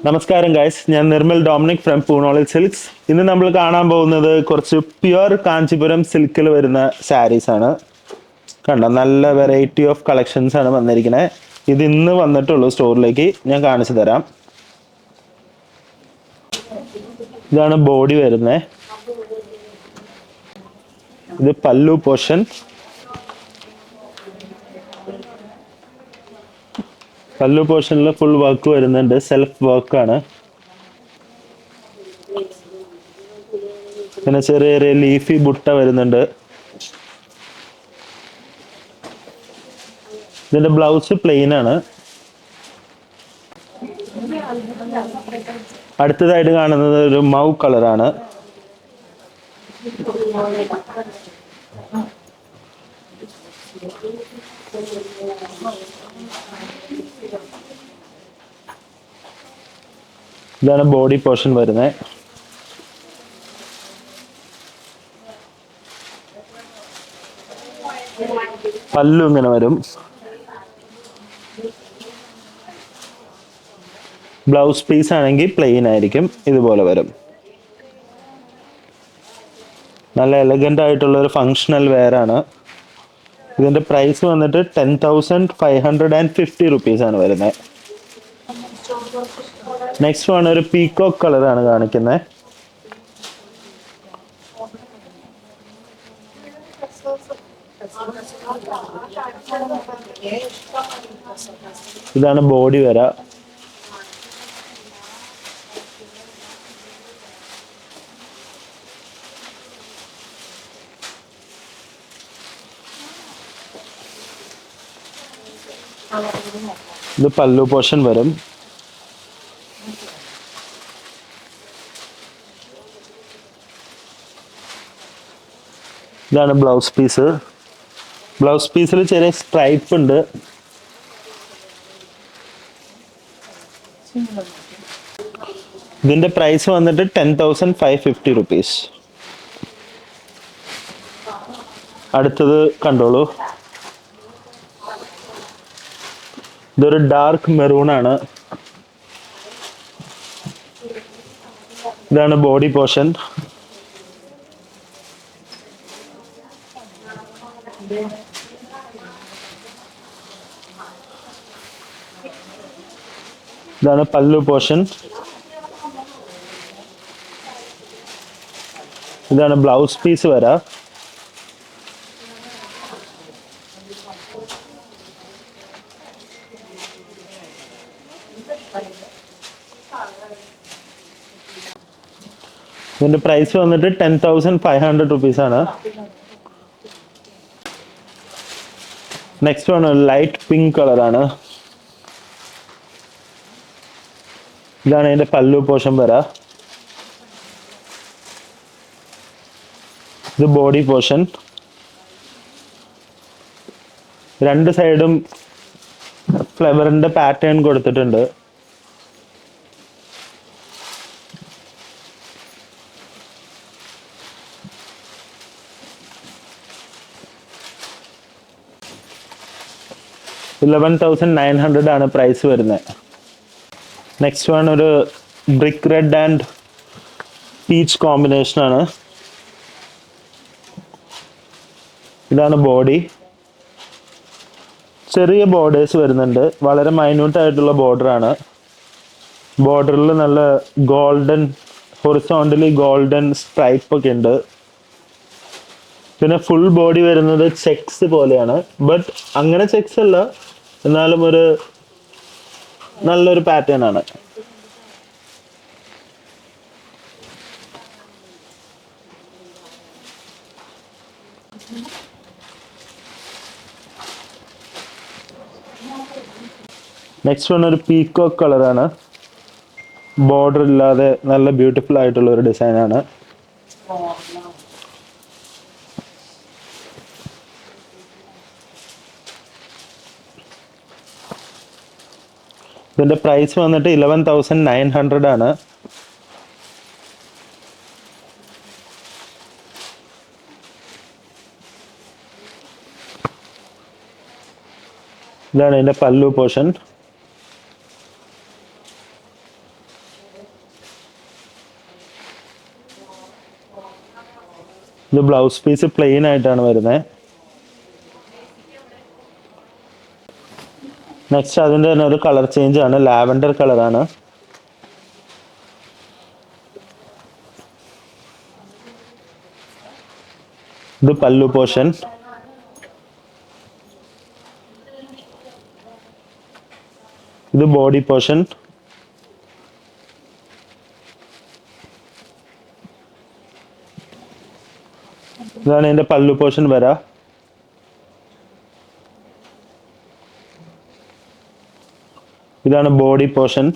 നമസ്കാരം ഗൈസ്, ഞാൻ Nirmal Dominic from പൂണോളി silks. ഇന്ന് നമ്മൾ കാണാൻ പോകുന്നത് കുറച്ച് പ്യുവർ കാഞ്ചീപുരം സിൽക്കിൽ വരുന്ന സാരീസ് ആണ്. കണ്ടോ, നല്ല വെറൈറ്റി ഓഫ് കളക്ഷൻസ് ആണ് വന്നിരിക്കുന്നത്. ഇത് ഇന്ന് വന്നിട്ടുള്ളൂ സ്റ്റോറിലേക്ക്. ഞാൻ കാണിച്ചു തരാം. ഇതാണ് ബോഡി വരുന്നത്. ഇത് പല്ലു പോർഷൻ. പല്ലു പോർഷനിൽ ഫുൾ വർക്ക് വരുന്നുണ്ട്, സെൽഫ് വർക്കാണ്. പിന്നെ ചെറിയ ചെറിയ ലീഫി ബുട്ട വരുന്നുണ്ട്. ഇതിന്റെ ബ്ലൗസ് പ്ലെയിൻ ആണ്. അടുത്തതായിട്ട് കാണുന്നത് ഒരു മൗ കളറാണ്. ഇതാണ് ബോഡി പോർഷൻ വരുന്നത്. പല്ലു ഇങ്ങനെ വരും. ബ്ലൗസ് പീസ് ആണെങ്കിൽ പ്ലെയിൻ ആയിരിക്കും, ഇതുപോലെ വരും. നല്ല എലഗന്റ് ആയിട്ടുള്ള ഒരു ഫങ്ഷണൽ വെയർ ആണ്. ഇതിന്റെ പ്രൈസ് വന്നിട്ട് 10,550 റുപ്പീസ് ആണ് വരുന്നത്. നെക്സ്റ്റ് വൺ ഒരു പീകോക്ക് കളറാണ് കാണിക്കുന്നത്. ഇതാണ് ബോഡി വര. ഇത് പല്ലു പോർഷൻ വരും. ഇതാണ് ബ്ലൗസ് പീസ്. ബ്ലൗസ് പീസിൽ ചെറിയ സ്ട്രൈപ്പ് ഉണ്ട്. ഇതിന്റെ പ്രൈസ് വന്നിട്ട് 10,550 റുപ്പീസ്. അടുത്തത് കണ്ടോളൂ. ഇതൊരു ഡാർക്ക് മെറൂൺ ആണ്. ഇതാണ് ബോഡി പോർഷൻ. ഇതാണ് പല്ലു പോർഷൻ. ഇതാണ് ബ്ലൗസ് പീസ് വരാ. ഇതിന്റെ പ്രൈസ് വന്നിട്ട് 10,500 റുപ്പീസ് ആണ്. നെക്സ്റ്റ് വൺ ലൈറ്റ് പിങ്ക് കളറാണ്. ഇതാണ് ഇതിന്റെ പല്ലു പോർഷൻ വരാ. ഇത് ബോഡി പോർഷൻ. രണ്ട് സൈഡും ഫ്ലവറിന്റെ പാറ്റേൺ കൊടുത്തിട്ടുണ്ട്. $11,900 ആണ് പ്രൈസ് വരുന്നത്. നെക്സ്റ്റ് വൺ ഒരു brick red and peach combination ആണ്. ഇതാണ് ബോഡി. ചെറിയ ബോർഡേഴ്സ് വരുന്നുണ്ട്, വളരെ മൈന്യൂട്ട് ആയിട്ടുള്ള ബോർഡർ ആണ്. ബോർഡറിൽ നല്ല ഗോൾഡൻ, ഹൊറിസോണ്ടലി ഗോൾഡൻ സ്ട്രൈപ്പ് ഒക്കെ ഉണ്ട്. പിന്നെ ഫുൾ ബോഡി വരുന്നത് ചെക്സ് പോലെയാണ്. ബട്ട് അങ്ങനെ ചെക്സ് അല്ല, എന്നാലും ഒരു നല്ലൊരു പാറ്റേൺ ആണ്. നെക്സ്റ്റ് വൺ ഒരു പീകോക്ക് കളറാണ്. ബോർഡർ ഇല്ലാതെ നല്ല ബ്യൂട്ടിഫുൾ ആയിട്ടുള്ള ഒരു ഡിസൈൻ ആണ്. ഇതിന്റെ പ്രൈസ് വന്നിട്ട് 11,900 ആണ്. ഇതാണ് ഇതിന്റെ പല്ലു പോർഷൻ. ഇത് ബ്ലൗസ് പീസ് പ്ലെയിൻ ആയിട്ടാണ് വരുന്നത്. നെക്സ്റ്റ് അതിൻ്റെ തന്നെ ഒരു കളർ ചേഞ്ച് ആണ്, ലാവൻഡർ കളറാണ്. ഇത് പല്ലു പോർഷൻ. ഇത് ബോഡി പോർഷൻ. ഇതാണ് ഇതിന്റെ പല്ലു പോർഷൻ വരാ. ഇതാണ് ബോഡി പോർഷൻ.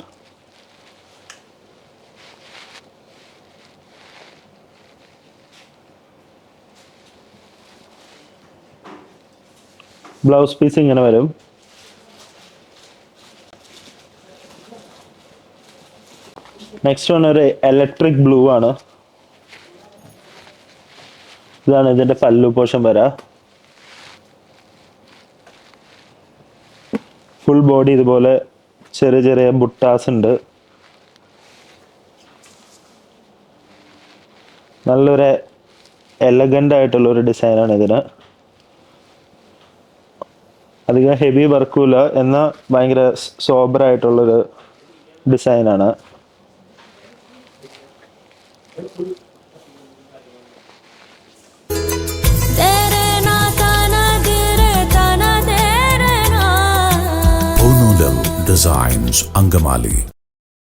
ബ്ലൗസ് പീസ് ഇങ്ങനെ വരും. നെക്സ്റ്റ് വൺ ഒരു ഇലക്ട്രിക് ബ്ലൂ ആണ്. ഇതാണ് ഇതിന്റെ പല്ലു പോർഷൻ വരാ. ഫുൾ ബോഡി ഇതുപോലെ ചെറിയ ചെറിയ ബുട്ടാസ് ഉണ്ട്. നല്ലൊരു എലഗന്റ് ആയിട്ടുള്ള ഒരു ഡിസൈനാണ് ഇതിന്. അധികം ഹെവി വർക്കുമില്ല, എന്നാൽ ഭയങ്കര സോബർ ആയിട്ടുള്ളൊരു ഡിസൈനാണ്. Designs, Angamali.